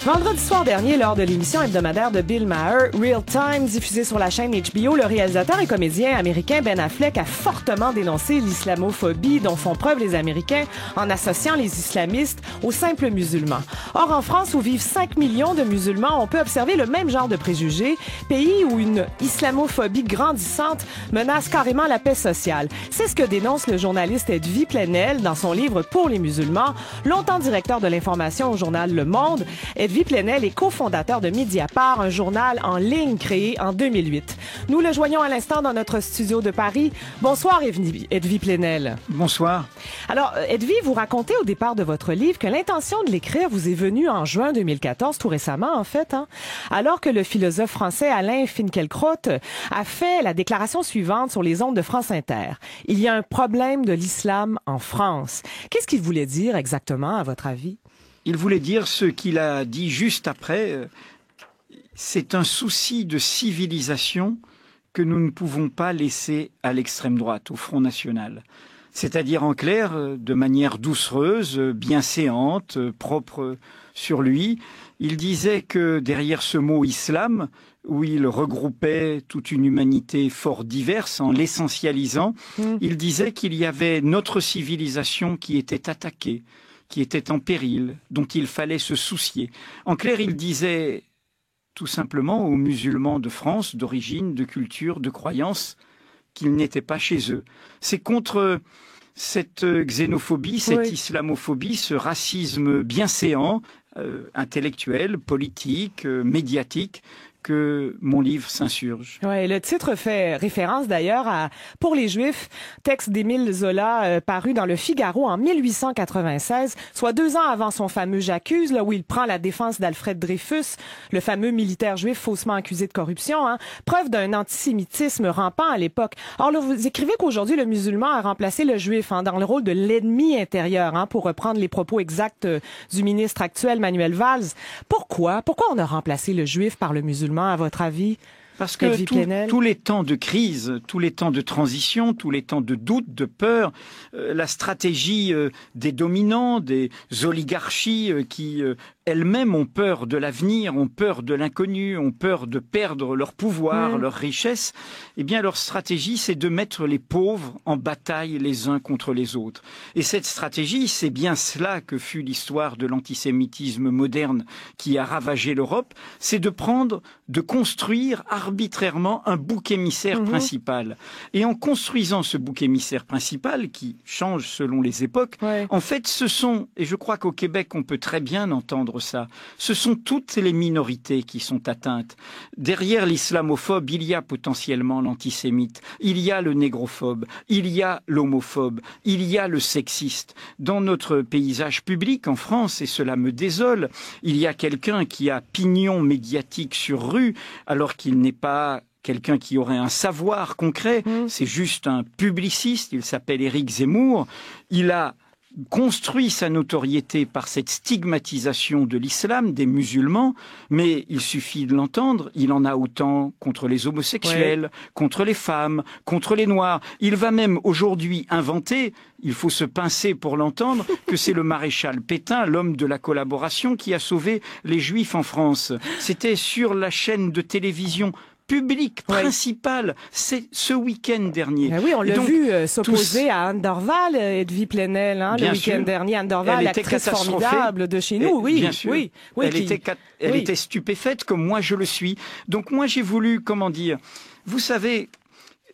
Vendredi soir dernier, lors de l'émission hebdomadaire de Bill Maher, Real Time, diffusée sur la chaîne HBO, le réalisateur et comédien américain Ben Affleck a fortement dénoncé l'islamophobie dont font preuve les Américains en associant les islamistes aux simples musulmans. Or, en France, où vivent 5 millions de musulmans, on peut observer le même genre de préjugés, pays où une islamophobie grandissante menace carrément la paix sociale. C'est ce que dénonce le journaliste Edwy Plenel dans son livre Pour les musulmans, longtemps directeur de l'information au journal Le Monde. Edwy Plenel est cofondateur de Mediapart, un journal en ligne créé en 2008. Nous le joignons à l'instant dans notre studio de Paris. Bonsoir Edwy Plenel. Bonsoir. Alors Edwy, vous racontez au départ de votre livre que l'intention de l'écrire vous est venue en juin 2014, tout récemment en fait, alors que le philosophe français Alain Finkielkraut a fait la déclaration suivante sur les ondes de France Inter. Il y a un problème de l'islam en France. Qu'est-ce qu'il voulait dire exactement à votre avis? Il voulait dire ce qu'il a dit juste après. C'est un souci de civilisation que nous ne pouvons pas laisser à l'extrême droite, au Front National. C'est-à-dire, en clair, de manière doucereuse, bienséante, propre sur lui. Il disait que derrière ce mot « islam », où il regroupait toute une humanité fort diverse en l'essentialisant, il disait qu'il y avait notre civilisation qui était attaquée, qui était en péril, dont il fallait se soucier. En clair, il disait tout simplement aux musulmans de France, d'origine, de culture, de croyance, qu'ils n'étaient pas chez eux. C'est contre cette xénophobie, cette islamophobie, ce racisme bienséant, intellectuel, politique, médiatique, que mon livre s'insurge. Ouais, le titre fait référence d'ailleurs à Pour les Juifs, texte d'Émile Zola paru dans le Figaro en 1896, soit 2 ans avant son fameux J'accuse, là où il prend la défense d'Alfred Dreyfus, le fameux militaire juif faussement accusé de corruption, preuve d'un antisémitisme rampant à l'époque. Or, là, vous écrivez qu'aujourd'hui le musulman a remplacé le juif dans le rôle de l'ennemi intérieur, pour reprendre les propos exacts du ministre actuel Manuel Valls. Pourquoi on a remplacé le juif par le musulman, à votre avis? Parce que tous les temps de crise, tous les temps de transition, tous les temps de doute, de peur, la stratégie des dominants, des oligarchies qui elles-mêmes ont peur de l'avenir, ont peur de l'inconnu, ont peur de perdre leur pouvoir, leur richesse, eh bien leur stratégie, c'est de mettre les pauvres en bataille les uns contre les autres. Et cette stratégie, c'est bien cela que fut l'histoire de l'antisémitisme moderne qui a ravagé l'Europe, c'est de construire arbitrairement un bouc émissaire principal. Et en construisant ce bouc émissaire principal, qui change selon les époques, en fait, ce sont, et je crois qu'au Québec, on peut très bien entendre ça, ce sont toutes les minorités qui sont atteintes. Derrière l'islamophobe, il y a potentiellement l'antisémite, il y a le négrophobe, il y a l'homophobe, il y a le sexiste. Dans notre paysage public en France, et cela me désole, il y a quelqu'un qui a pignon médiatique sur rue, alors qu'il n'est pas quelqu'un qui aurait un savoir concret, c'est juste un publiciste, il s'appelle Éric Zemmour, il a construit sa notoriété par cette stigmatisation de l'islam, des musulmans, mais il suffit de l'entendre, il en a autant contre les homosexuels, contre les femmes, contre les noirs. Il va même aujourd'hui inventer, il faut se pincer pour l'entendre, que c'est le maréchal Pétain, l'homme de la collaboration, qui a sauvé les Juifs en France. C'était sur la chaîne de télévision public, principal, c'est ce week-end dernier. Ben oui, on l'a vu s'opposer à Anne Dorval, Edwy Plenel, le week-end dernier. Anne Dorval, l'actrice formidable de chez nous. Oui, bien sûr. Oui, elle était stupéfaite, comme moi je le suis. Donc moi j'ai voulu, vous savez,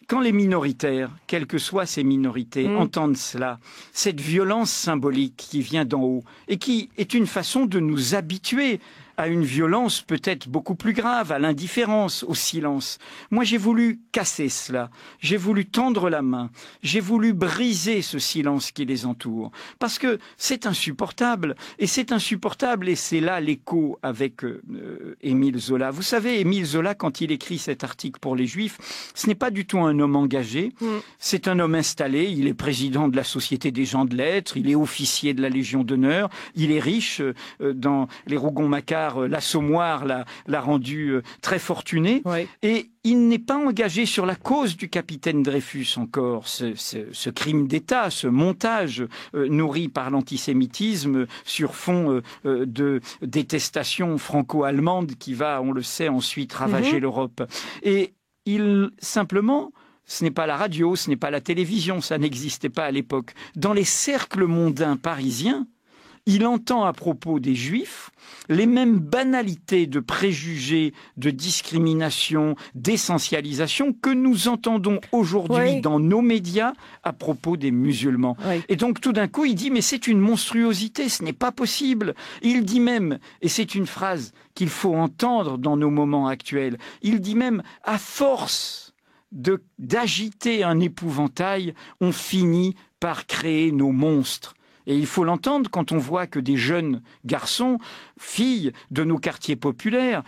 quand les minoritaires, quelles que soient ces minorités, entendent cela, cette violence symbolique qui vient d'en haut, et qui est une façon de nous habituer à une violence peut-être beaucoup plus grave, à l'indifférence, au silence. Moi, j'ai voulu casser cela. J'ai voulu tendre la main. J'ai voulu briser ce silence qui les entoure. Parce que c'est insupportable. Et c'est insupportable, et c'est là l'écho avec Émile Zola. Vous savez, Émile Zola, quand il écrit cet article pour les Juifs, ce n'est pas du tout un homme engagé. C'est un homme installé. Il est président de la Société des gens de lettres. Il est officier de la Légion d'honneur. Il est riche dans les Rougon-Macquart. tard, l'Assommoir l'a rendu très fortuné. Oui. Et il n'est pas engagé sur la cause du capitaine Dreyfus encore. Ce crime d'État, ce montage nourri par l'antisémitisme sur fond de détestation franco-allemande qui va, on le sait, ensuite ravager l'Europe. Et simplement, ce n'est pas la radio, ce n'est pas la télévision, ça n'existait pas à l'époque. Dans les cercles mondains parisiens, il entend à propos des Juifs les mêmes banalités de préjugés, de discrimination, d'essentialisation que nous entendons aujourd'hui dans nos médias à propos des musulmans. Oui. Et donc tout d'un coup, il dit « mais c'est une monstruosité, ce n'est pas possible ». Il dit même, et c'est une phrase qu'il faut entendre dans nos moments actuels, il dit même « à force d'agiter un épouvantail, on finit par créer nos monstres ». Et il faut l'entendre quand on voit que des jeunes garçons, filles de nos quartiers populaires,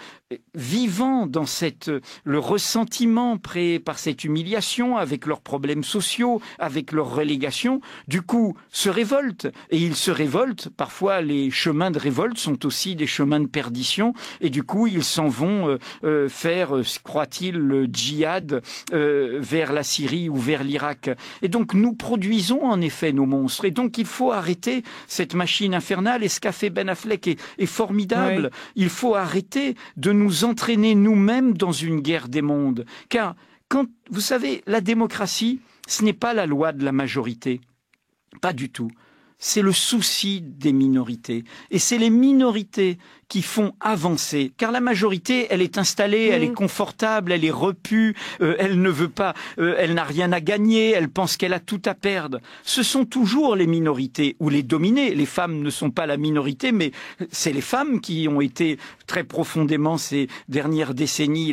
vivant dans le ressentiment créé par cette humiliation, avec leurs problèmes sociaux, avec leur relégation, du coup se révoltent. Et ils se révoltent, parfois les chemins de révolte sont aussi des chemins de perdition, et du coup ils s'en vont faire, croit-il, le djihad vers la Syrie ou vers l'Irak. Et donc nous produisons en effet nos monstres, et donc il faut arrêter cette machine infernale, et ce qu'a fait Ben Affleck est formidable. Oui. Il faut arrêter de nous entraîner nous-mêmes dans une guerre des mondes. Car, vous savez, la démocratie, ce n'est pas la loi de la majorité. Pas du tout. C'est le souci des minorités. Et c'est les minorités qui font avancer. Car la majorité, elle est installée, elle est confortable, elle est repue, elle ne veut pas, elle n'a rien à gagner, elle pense qu'elle a tout à perdre. Ce sont toujours les minorités ou les dominés. Les femmes ne sont pas la minorité, mais c'est les femmes qui ont été très profondément ces dernières décennies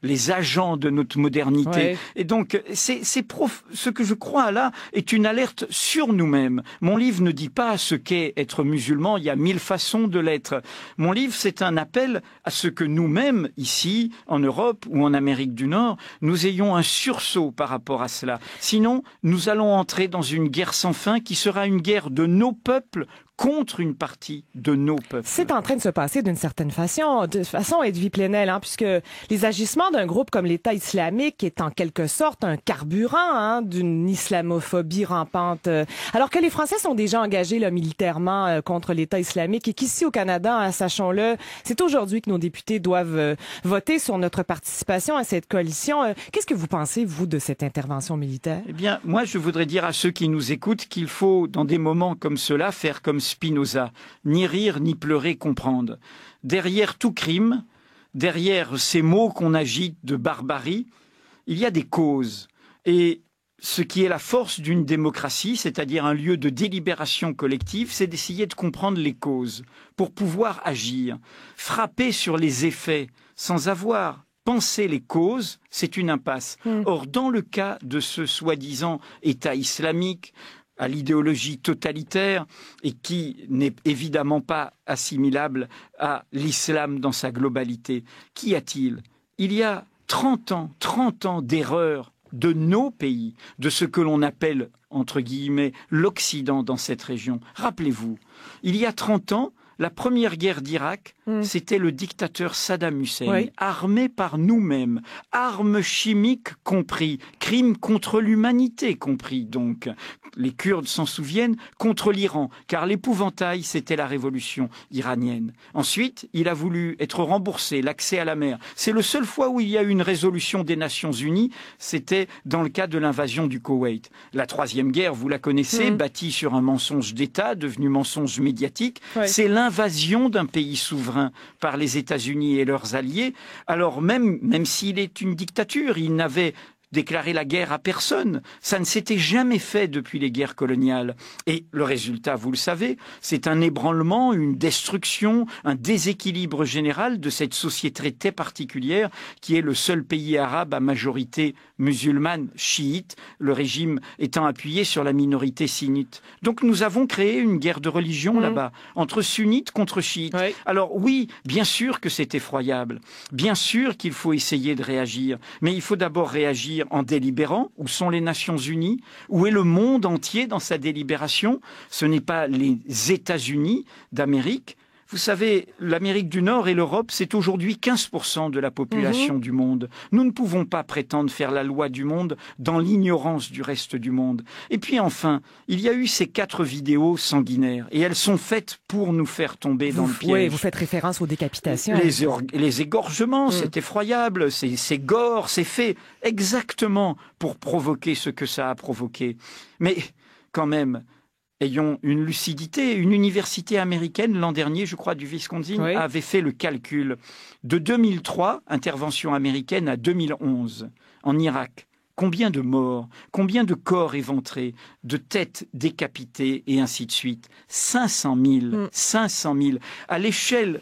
les agents de notre modernité. Ouais. Et donc, ce que je crois là est une alerte sur nous-mêmes. Mon livre ne dit pas ce qu'est être musulman, il y a 1000 façons de l'être. Mon livre, c'est un appel à ce que nous-mêmes, ici, en Europe ou en Amérique du Nord, nous ayons un sursaut par rapport à cela. Sinon, nous allons entrer dans une guerre sans fin qui sera une guerre de nos peuples contre une partie de nos peuples. C'est en train de se passer d'une certaine façon, Edwy Plenel, puisque les agissements d'un groupe comme l'État islamique est en quelque sorte un carburant d'une islamophobie rampante. Alors que les Français sont déjà engagés là, militairement contre l'État islamique et qu'ici au Canada, sachons-le, c'est aujourd'hui que nos députés doivent voter sur notre participation à cette coalition. Qu'est-ce que vous pensez, vous, de cette intervention militaire? Eh bien, moi, je voudrais dire à ceux qui nous écoutent qu'il faut, dans des moments comme cela, faire comme Spinoza, ni rire ni pleurer, comprendre. Derrière tout crime, derrière ces mots qu'on agite de barbarie, il y a des causes. Et ce qui est la force d'une démocratie, c'est-à-dire un lieu de délibération collective, c'est d'essayer de comprendre les causes pour pouvoir agir. Frapper sur les effets sans avoir pensé les causes, c'est une impasse. Or, dans le cas de ce soi-disant État islamique, à l'idéologie totalitaire et qui n'est évidemment pas assimilable à l'islam dans sa globalité. Qu'y a-t-il? Il y a 30 ans d'erreur de nos pays, de ce que l'on appelle, entre guillemets, l'Occident dans cette région. Rappelez-vous, il y a 30 ans, la première guerre d'Irak, c'était le dictateur Saddam Hussein, armé par nous-mêmes, armes chimiques compris, crimes contre l'humanité compris donc. Les Kurdes s'en souviennent, contre l'Iran, car l'épouvantail, c'était la révolution iranienne. Ensuite, il a voulu être remboursé, l'accès à la mer. C'est le seul fois où il y a eu une résolution des Nations Unies, c'était dans le cas de l'invasion du Koweït. La troisième guerre, vous la connaissez, bâtie sur un mensonge d'État, devenu mensonge médiatique, c'est l'invasion d'un pays souverain par les États-Unis et leurs alliés. Alors même s'il est une dictature, il n'avait déclarer la guerre à personne. Ça ne s'était jamais fait depuis les guerres coloniales. Et le résultat, vous le savez, c'est un ébranlement, une destruction, un déséquilibre général de cette société très particulière qui est le seul pays arabe à majorité musulmane chiite, le régime étant appuyé sur la minorité sunnite. Donc nous avons créé une guerre de religion là-bas, entre sunnites contre chiites. Oui. Alors oui, bien sûr que c'est effroyable, bien sûr qu'il faut essayer de réagir, mais il faut d'abord réagir en délibérant. Où sont les Nations Unies? Où est le monde entier dans sa délibération? Ce n'est pas les États-Unis d'Amérique. Vous savez, l'Amérique du Nord et l'Europe, c'est aujourd'hui 15% de la population du monde. Nous ne pouvons pas prétendre faire la loi du monde dans l'ignorance du reste du monde. Et puis enfin, il y a eu ces 4 vidéos sanguinaires et elles sont faites pour nous faire tomber dans le piège. Oui, vous faites référence aux décapitations. Les égorgements, c'est effroyable, c'est gore, c'est fait exactement pour provoquer ce que ça a provoqué. Mais quand même, ayons une lucidité. Une université américaine, l'an dernier, je crois, du Wisconsin, avait fait le calcul. De 2003, intervention américaine, à 2011, en Irak. Combien de morts, combien de corps éventrés, de têtes décapitées et ainsi de suite. 500 000, 500 000. À l'échelle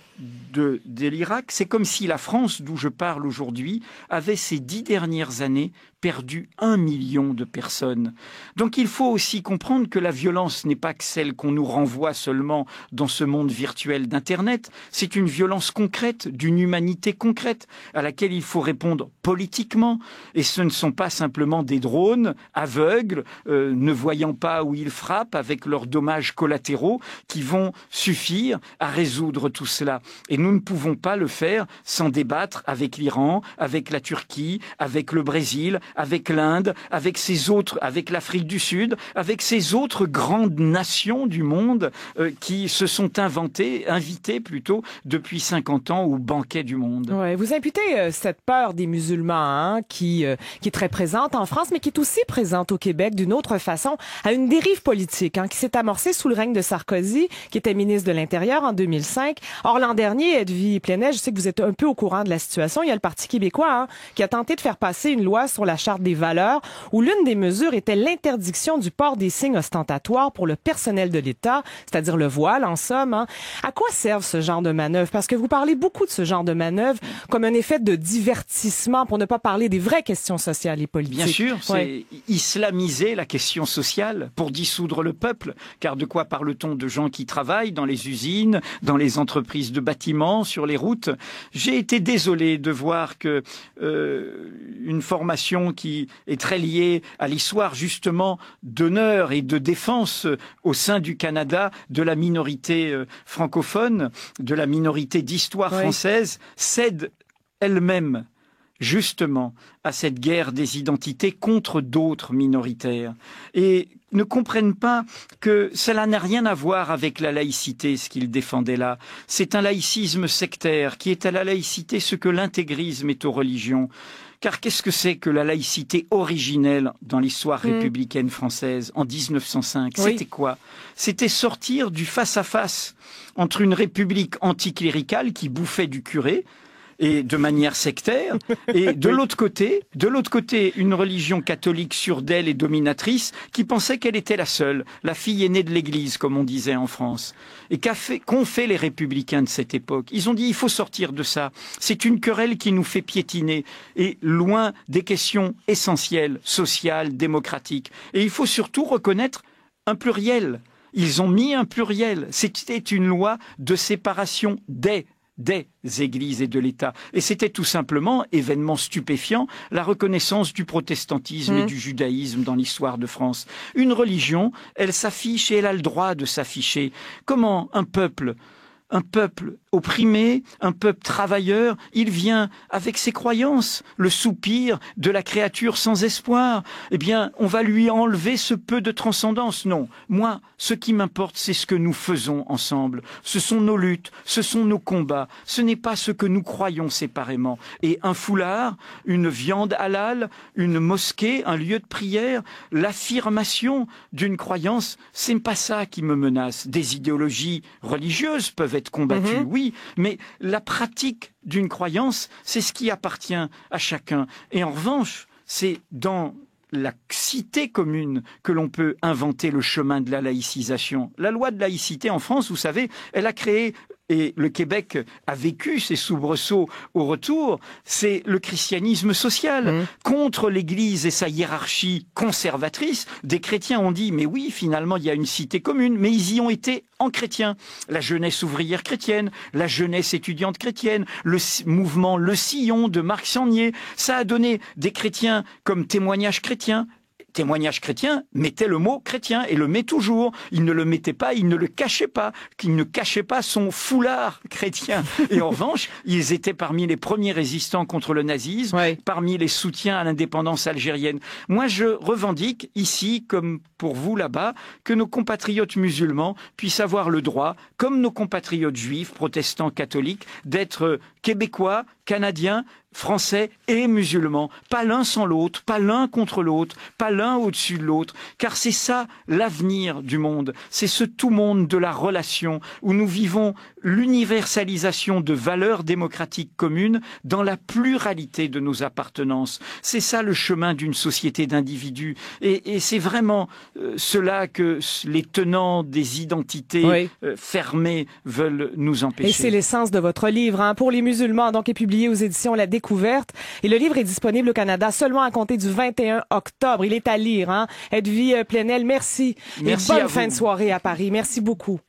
de l'Irak, c'est comme si la France, d'où je parle aujourd'hui, avait ces 10 dernières années perdu 1 million de personnes. Donc il faut aussi comprendre que la violence n'est pas que celle qu'on nous renvoie seulement dans ce monde virtuel d'Internet. C'est une violence concrète, d'une humanité concrète, à laquelle il faut répondre politiquement. Et ce ne sont pas simplement des drones aveugles, ne voyant pas où ils frappent, avec leurs dommages collatéraux, qui vont suffire à résoudre tout cela. Et nous ne pouvons pas le faire sans débattre avec l'Iran, avec la Turquie, avec le Brésil, avec l'Inde, avec l'Afrique du Sud, avec ces autres grandes nations du monde qui se sont invitées depuis 50 ans au banquet du monde. Ouais, vous imputez cette peur des musulmans qui est très présente en France, mais qui est aussi présente au Québec d'une autre façon, à une dérive politique qui s'est amorcée sous le règne de Sarkozy, qui était ministre de l'Intérieur en 2005. Or, l'an dernier, Edwy Plenel, je sais que vous êtes un peu au courant de la situation, il y a le Parti québécois qui a tenté de faire passer une loi sur la Charte des valeurs, où l'une des mesures était l'interdiction du port des signes ostentatoires pour le personnel de l'État, c'est-à-dire le voile, en somme. À quoi servent ce genre de manœuvres? Parce que vous parlez beaucoup de ce genre de manœuvres comme un effet de divertissement, pour ne pas parler des vraies questions sociales et politiques. Bien sûr, c'est islamiser la question sociale pour dissoudre le peuple. Car de quoi parle-t-on? De gens qui travaillent dans les usines, dans les entreprises de bâtiments, sur les routes. J'ai été désolé de voir que une formation qui est très liée à l'histoire justement d'honneur et de défense au sein du Canada de la minorité francophone, de la minorité d'histoire française, cède elle-même justement à cette guerre des identités contre d'autres minoritaires et ne comprennent pas que cela n'a rien à voir avec la laïcité, ce qu'ils défendaient là. C'est un laïcisme sectaire qui est à la laïcité ce que l'intégrisme est aux religions. Car qu'est-ce que c'est que la laïcité originelle dans l'histoire républicaine française en 1905 ? C'était quoi ? C'était sortir du face-à-face entre une république anticléricale qui bouffait du curé, et de manière sectaire, et de l'autre côté, une religion catholique sûre d'elle et dominatrice qui pensait qu'elle était la seule, la fille aînée de l'Église, comme on disait en France. Et qu'ont fait les républicains de cette époque ? Ils ont dit, il faut sortir de ça. C'est une querelle qui nous fait piétiner, et loin des questions essentielles, sociales, démocratiques. Et il faut surtout reconnaître un pluriel. Ils ont mis un pluriel. C'était une loi de séparation des églises et de l'État. Et c'était tout simplement, événement stupéfiant, la reconnaissance du protestantisme et du judaïsme dans l'histoire de France. Une religion, elle s'affiche et elle a le droit de s'afficher. Comment un peuple opprimé, un peuple travailleur, il vient avec ses croyances, le soupir de la créature sans espoir. Eh bien, on va lui enlever ce peu de transcendance. Non, moi, ce qui m'importe, c'est ce que nous faisons ensemble. Ce sont nos luttes, ce sont nos combats. Ce n'est pas ce que nous croyons séparément. Et un foulard, une viande halal, une mosquée, un lieu de prière, l'affirmation d'une croyance, c'est pas ça qui me menace. Des idéologies religieuses peuvent être combattues, oui, mais la pratique d'une croyance, c'est ce qui appartient à chacun. Et en revanche, c'est dans la cité commune que l'on peut inventer le chemin de la laïcisation. La loi de laïcité en France, vous savez, elle a créé, et le Québec a vécu ces soubresauts au retour, c'est le christianisme social. Contre l'Église et sa hiérarchie conservatrice, des chrétiens ont dit, mais oui, finalement, il y a une cité commune, mais ils y ont été en chrétien. La jeunesse ouvrière chrétienne, la jeunesse étudiante chrétienne, le mouvement Le Sillon de Marc Sangnier, ça a donné des chrétiens comme témoignage chrétien. témoignage chrétien mettait le mot chrétien et le met toujours. Il ne le mettait pas, il ne le cachait pas, qu'il ne cachait pas son foulard chrétien. Et en revanche, ils étaient parmi les premiers résistants contre le nazisme, parmi les soutiens à l'indépendance algérienne. Moi, je revendique ici, comme pour vous là-bas, que nos compatriotes musulmans puissent avoir le droit, comme nos compatriotes juifs, protestants, catholiques, d'être québécois, canadiens, français et musulmans, pas l'un sans l'autre, pas l'un contre l'autre, pas l'un au-dessus de l'autre, car c'est ça l'avenir du monde, c'est ce tout-monde de la relation où nous vivons l'universalisation de valeurs démocratiques communes dans la pluralité de nos appartenances. C'est ça le chemin d'une société d'individus et c'est vraiment cela que les tenants des identités fermées veulent nous empêcher. Et c'est l'essence de votre livre, hein, pour les musulmans, donc est publié aux éditions La Découverte. Et le livre est disponible au Canada seulement à compter du 21 octobre. Il est à lire, hein. Edwy Plenel, merci. Et bonne fin de soirée à Paris. Merci beaucoup.